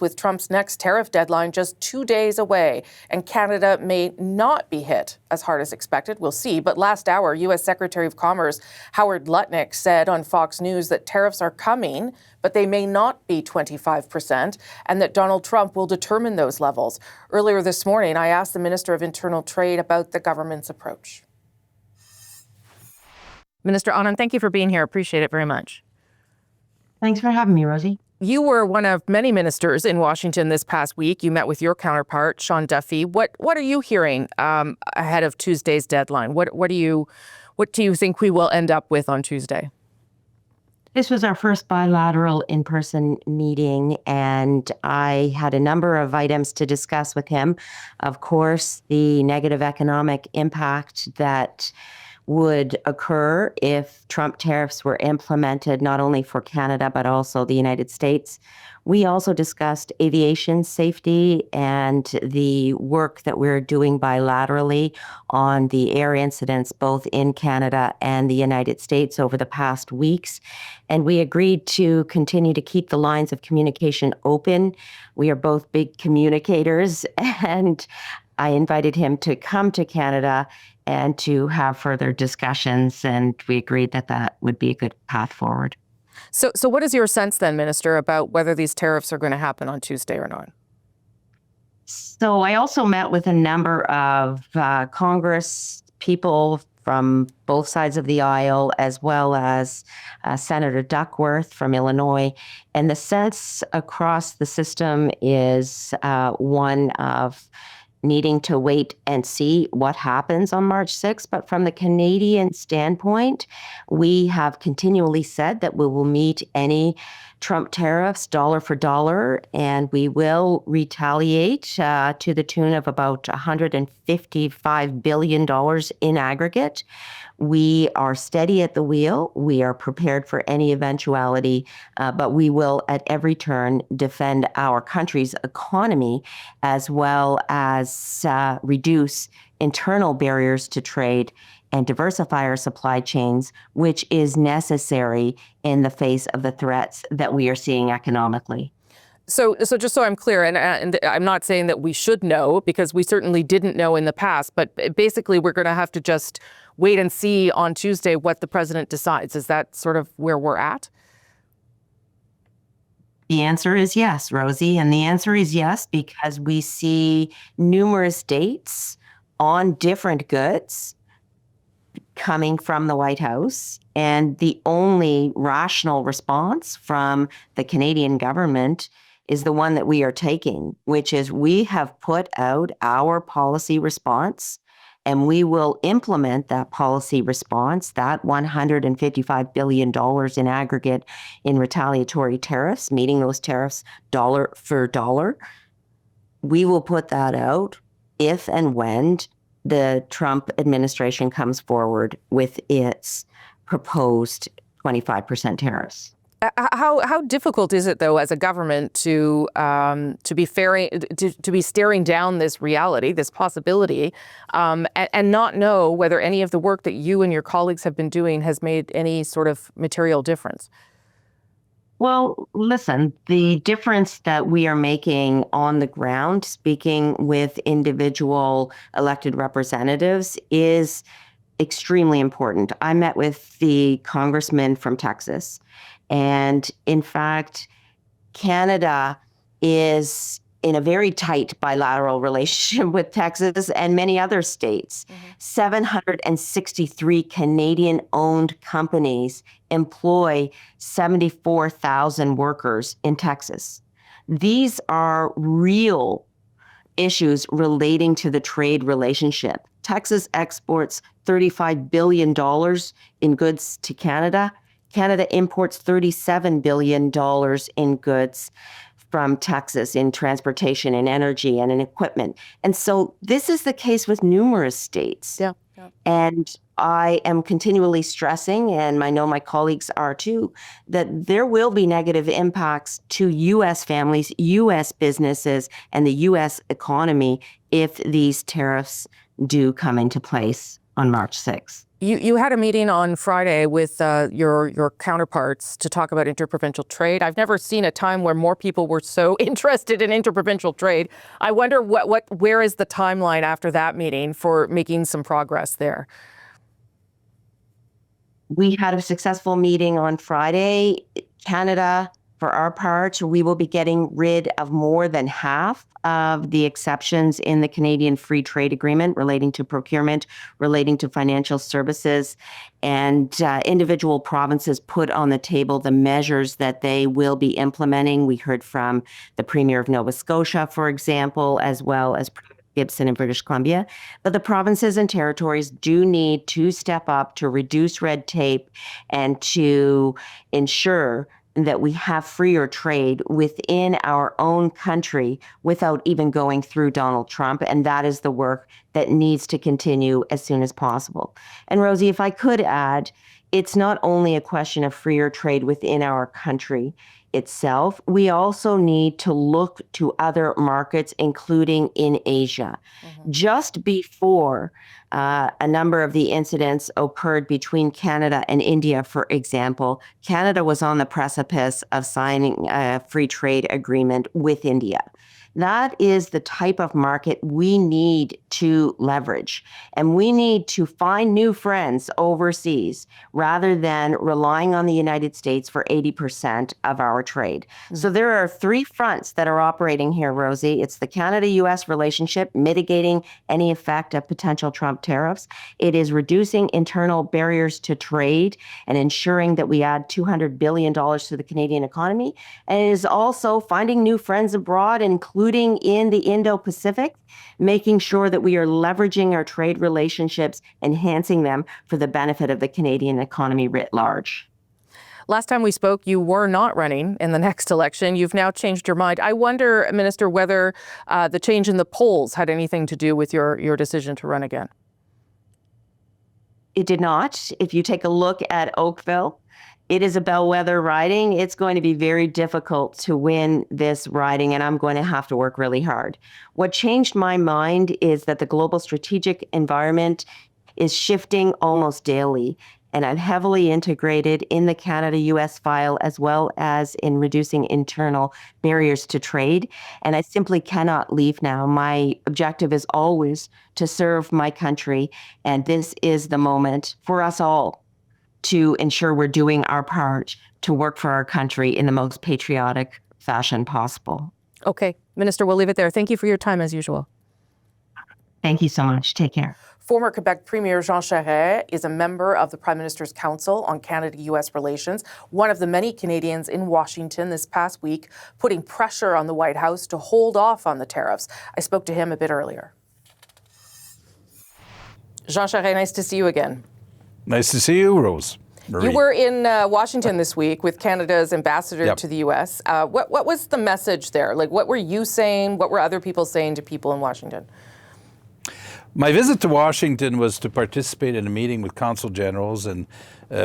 with Trump's next tariff deadline just 2 days away, and Canada may not be hit as hard as expected. We'll see. But last hour, U.S. Secretary of Commerce Howard Lutnick said on Fox News that tariffs are coming, but they may not be 25%, and that Donald Trump will determine those levels. Earlier this morning, I asked the Minister of Internal Trade about the government's approach. Minister Anand, thank you for being here. Appreciate it very much. Thanks for having me, Rosie. You were one of many ministers in Washington this past week. You met with your counterpart, Sean Duffy. What are you hearing ahead of Tuesday's deadline? What do you think we will end up with on Tuesday? This was our first bilateral in-person meeting, and I had a number of items to discuss with him. Of course, the negative economic impact that would occur if Trump tariffs were implemented, not only for Canada, but also the United States. We also discussed aviation safety and the work that we're doing bilaterally on the air incidents, both in Canada and the United States over the past weeks. And we agreed to continue to keep the lines of communication open. We are both big communicators, and I invited him to come to Canada and to have further discussions, and we agreed that that would be a good path forward. So what is your sense then, Minister, about whether these tariffs are going to happen on Tuesday or not? So I also met with a number of Congress people from both sides of the aisle, as well as Senator Duckworth from Illinois. And the sense across the system is one of needing to wait and see what happens on March 6th. But from the Canadian standpoint, we have continually said that we will meet any Trump tariffs dollar for dollar, and we will retaliate to the tune of about $155 billion in aggregate. We are steady at the wheel. We are prepared for any eventuality, but we will at every turn defend our country's economy, as well as reduce internal barriers to trade and diversify our supply chains, which is necessary in the face of the threats that we are seeing economically. So just so I'm clear, and I'm not saying that we should know, because we certainly didn't know in the past, but basically we're going to have to just wait and see on Tuesday what the president decides. Is that sort of where we're at? The answer is yes, Rosie, and the answer is yes because we see numerous dates on different goods coming from the White House, and the only rational response from the Canadian government is the one that we are taking, which is we have put out our policy response, and we will implement that policy response, that $155 billion in aggregate in retaliatory tariffs, meeting those tariffs dollar for dollar. We will put that out if and when the Trump administration comes forward with its proposed 25% tariffs. How difficult is it, though, as a government to be staring down this reality, this possibility, and not know whether any of the work that you and your colleagues have been doing has made any sort of material difference? Well, listen, the difference that we are making on the ground, speaking with individual elected representatives, is extremely important. I met with the congressman from Texas, and in fact, Canada is in a very tight bilateral relationship with Texas and many other states. 763 Canadian-owned companies employ 74,000 workers in Texas. These are real issues relating to the trade relationship. Texas exports $35 billion in goods to Canada. Canada imports $37 billion in goods from Texas in transportation and energy and in equipment. And so this is the case with numerous states. Yeah. And I am continually stressing, and I know my colleagues are too, that there will be negative impacts to U.S. families, U.S. businesses, and the U.S. economy if these tariffs do come into place on March 6th. You had a meeting on Friday with your counterparts to talk about interprovincial trade. I've never seen a time where more people were so interested in interprovincial trade. I wonder where is the timeline after that meeting for making some progress there? We had a successful meeting on Friday. Canada, for our part, we will be getting rid of more than half of the exceptions in the Canadian Free Trade Agreement relating to procurement, relating to financial services, and individual provinces put on the table the measures that they will be implementing. We heard from the Premier of Nova Scotia, for example, as well as Gibson in British Columbia. But the provinces and territories do need to step up to reduce red tape and to ensure that we have freer trade within our own country without even going through Donald Trump. And that is the work that needs to continue as soon as possible. And Rosie, if I could add, it's not only a question of freer trade within our country itself. We also need to look to other markets, including in Asia. Just before a number of the incidents occurred between Canada and India, for example, Canada was on the precipice of signing a free trade agreement with India. That is the type of market we need to leverage. And we need to find new friends overseas rather than relying on the United States for 80% of our trade. So there are three fronts that are operating here, Rosie. It's the Canada-U.S. relationship, mitigating any effect of potential Trump tariffs. It is reducing internal barriers to trade and ensuring that we add $200 billion to the Canadian economy. And it is also finding new friends abroad, including in the Indo-Pacific, making sure that we are leveraging our trade relationships, enhancing them for the benefit of the Canadian economy writ large. Last time we spoke, you were not running in the next election. You've now changed your mind. I wonder, Minister, whether the change in the polls had anything to do with your decision to run again. It did not. If you take a look at Oakville, it is a bellwether riding. It's going to be very difficult to win this riding, and I'm going to have to work really hard. What changed my mind is that the global strategic environment is shifting almost daily, and I'm heavily integrated in the Canada-U.S. file as well as in reducing internal barriers to trade, and I simply cannot leave now. My objective is always to serve my country, and this is the moment for us all to ensure we're doing our part to work for our country in the most patriotic fashion possible. Okay, Minister, we'll leave it there. Thank you for your time as usual. Thank you so much. Take care. Former Quebec Premier Jean Charest is a member of the Prime Minister's Council on Canada-U.S. Relations, one of the many Canadians in Washington this past week putting pressure on the White House to hold off on the tariffs. I spoke to him a bit earlier. Jean Charest, nice to see you again. Nice to see you, Rose. Marie. You were in Washington this week with Canada's ambassador to the U.S. What was the message there? Like, what were you saying? What were other people saying to people in Washington? My visit to Washington was to participate in a meeting with consul generals and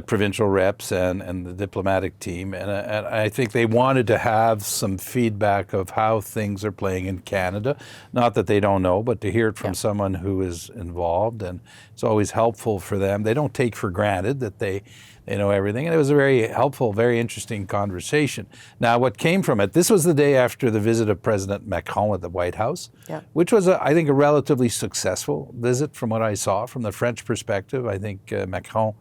provincial reps and the diplomatic team. And I think they wanted to have some feedback of how things are playing in Canada. Not that they don't know, but to hear it from someone who is involved. And it's always helpful for them. They don't take for granted that they know everything. And it was a very helpful, very interesting conversation. Now, what came from it, this was the day after the visit of President Macron at the White House, which was, I think, a relatively successful visit from what I saw. From the French perspective, I think Macron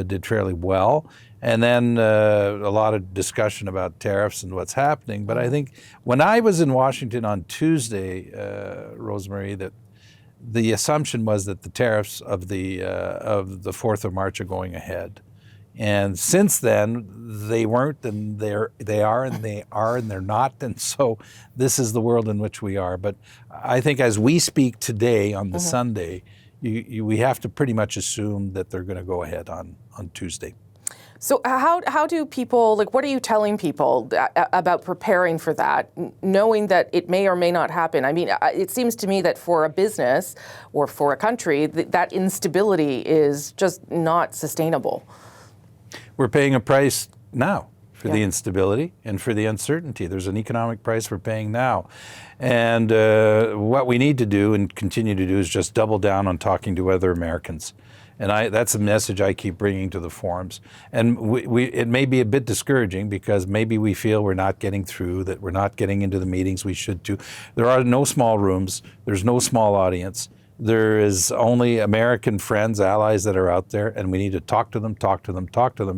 did fairly well. And then a lot of discussion about tariffs and what's happening. But I think when I was in Washington on Tuesday, Rosemary, that the assumption was that the tariffs of the 4th of March are going ahead. And since then, they weren't, and they are, and they're not. And so this is the world in which we are. But I think as we speak today on the Sunday, we have to pretty much assume that they're going to go ahead on Tuesday. So how do people, like, what are you telling people about preparing for that, knowing that it may or may not happen? I mean, it seems to me that for a business or for a country, that instability is just not sustainable. We're paying a price now for the instability and for the uncertainty. There's an economic price we're paying now. And what we need to do and continue to do is just double down on talking to other Americans And that's a message I keep bringing to the forums. And it may be a bit discouraging because maybe we feel we're not getting through, that we're not getting into the meetings we should do. There are no small rooms. There's no small audience. There is only American friends, allies that are out there, and we need to talk to them,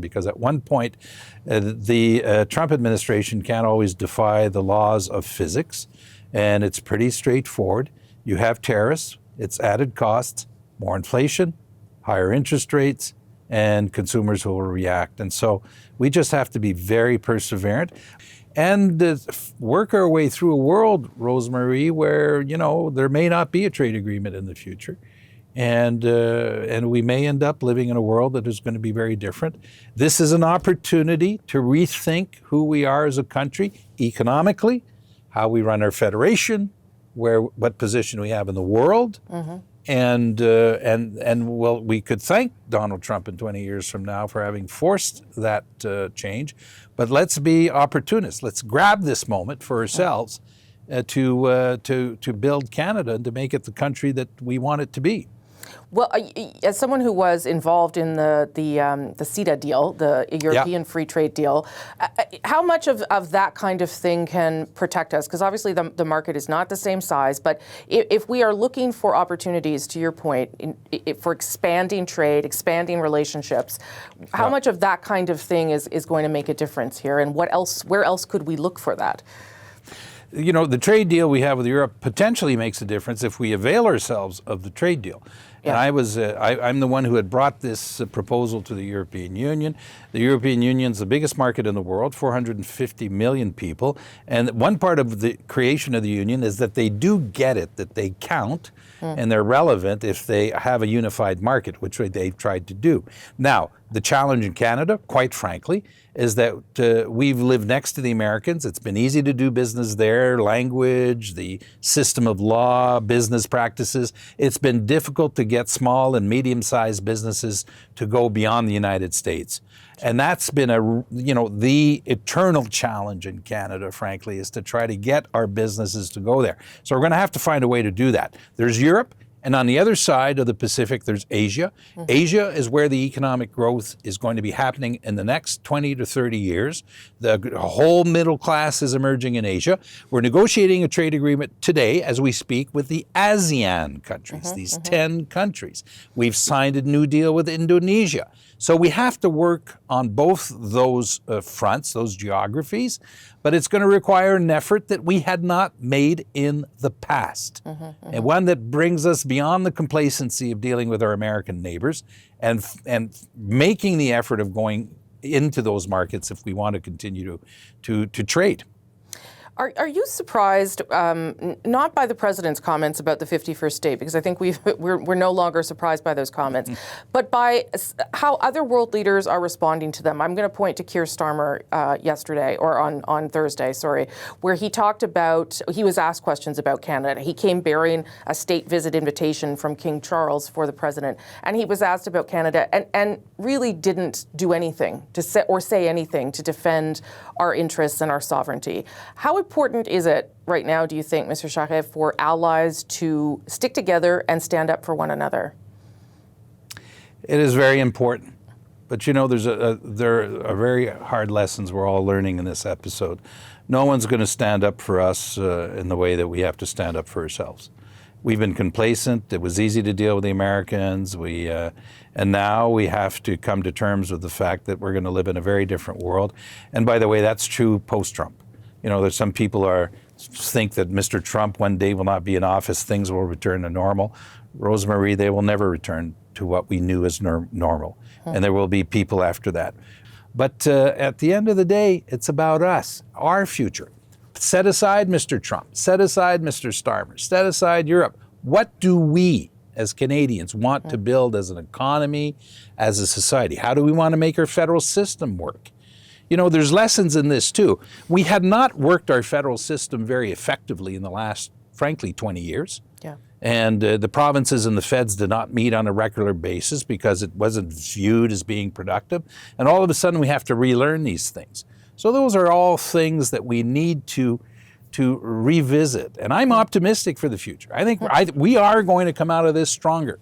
because at one point, the Trump administration can't always defy the laws of physics, and it's pretty straightforward. You have tariffs, it's added costs, more inflation, higher interest rates, and consumers will react. And so we just have to be very perseverant and work our way through a world, Rosemary, where, there may not be a trade agreement in the future. And we may end up living in a world that is going to be very different. This is an opportunity to rethink who we are as a country economically, how we run our federation, what position we have in the world. Mm-hmm. And we could thank Donald Trump in 20 years from now for having forced that change. But let's be opportunists. Let's grab this moment for ourselves to build Canada and to make it the country that we want it to be. Well, as someone who was involved in the CETA deal, the European Free Trade Deal, how much of that kind of thing can protect us? Because obviously the market is not the same size, but if we are looking for opportunities, to your point, for expanding trade, expanding relationships, how much of that kind of thing is going to make a difference here? And where else could we look for that? The trade deal we have with Europe potentially makes a difference if we avail ourselves of the trade deal. Yeah. And I'm the one who had brought this proposal to the European Union. The European Union is the biggest market in the world, 450 million people. And one part of the creation of the Union is that they do get it, that they count and they're relevant if they have a unified market, which they've tried to do. Now, the challenge in Canada, quite frankly, is that we've lived next to the Americans. It's been easy to do business there, language, the system of law, business practices. It's been difficult to get small and medium-sized businesses to go beyond the United States. And that's been the eternal challenge in Canada, frankly, is to try to get our businesses to go there. So we're going to have to find a way to do that. There's Europe. And on the other side of the Pacific, there's Asia. Mm-hmm. Asia is where the economic growth is going to be happening in the next 20 to 30 years. The whole middle class is emerging in Asia. We're negotiating a trade agreement today as we speak with the ASEAN countries, these 10 countries. We've signed a new deal with Indonesia. So we have to work on both those fronts, those geographies, but it's going to require an effort that we had not made in the past, and one that brings us beyond the complacency of dealing with our American neighbors and making the effort of going into those markets if we want to continue to trade. Are you surprised, not by the president's comments about the 51st state, because I think we're no longer surprised by those comments, but by how other world leaders are responding to them? I'm going to point to Keir Starmer yesterday, or on Thursday, where he was asked questions about Canada. He came bearing a state visit invitation from King Charles for the president, and he was asked about Canada and really didn't do anything to say anything to defend our interests and our sovereignty. How important is it right now, do you think, Mr. Charest, for allies to stick together and stand up for one another? It is very important. But there are very hard lessons we're all learning in this episode. No one's going to stand up for us in the way that we have to stand up for ourselves. We've been complacent. It was easy to deal with the Americans. And now we have to come to terms with the fact that we're going to live in a very different world. And by the way, that's true post-Trump. There's some people think that Mr. Trump one day will not be in office, things will return to normal. Rosemary, they will never return to what we knew as normal. And there will be people after that. But at the end of the day, it's about us, our future. Set aside Mr. Trump, set aside Mr. Starmer, set aside Europe. What do we as Canadians want to build as an economy, as a society? How do we want to make our federal system work? There's lessons in this too. We had not worked our federal system very effectively in the last, frankly, 20 years. Yeah. And the provinces and the feds did not meet on a regular basis because it wasn't viewed as being productive. And all of a sudden we have to relearn these things. So those are all things that we need to revisit. And I'm optimistic for the future. I think we are going to come out of this stronger.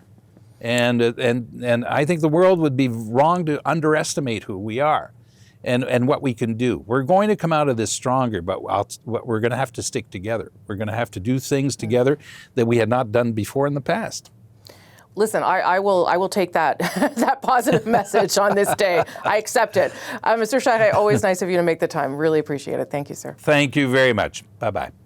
And I think the world would be wrong to underestimate who we are and what we can do. We're going to come out of this stronger, but we're going to have to stick together. We're going to have to do things together that we had not done before in the past. Listen, I will take that that positive message on this day. I accept it. Mr. Charest, always nice of you to make the time. Really appreciate it. Thank you, sir. Thank you very much. Bye-bye.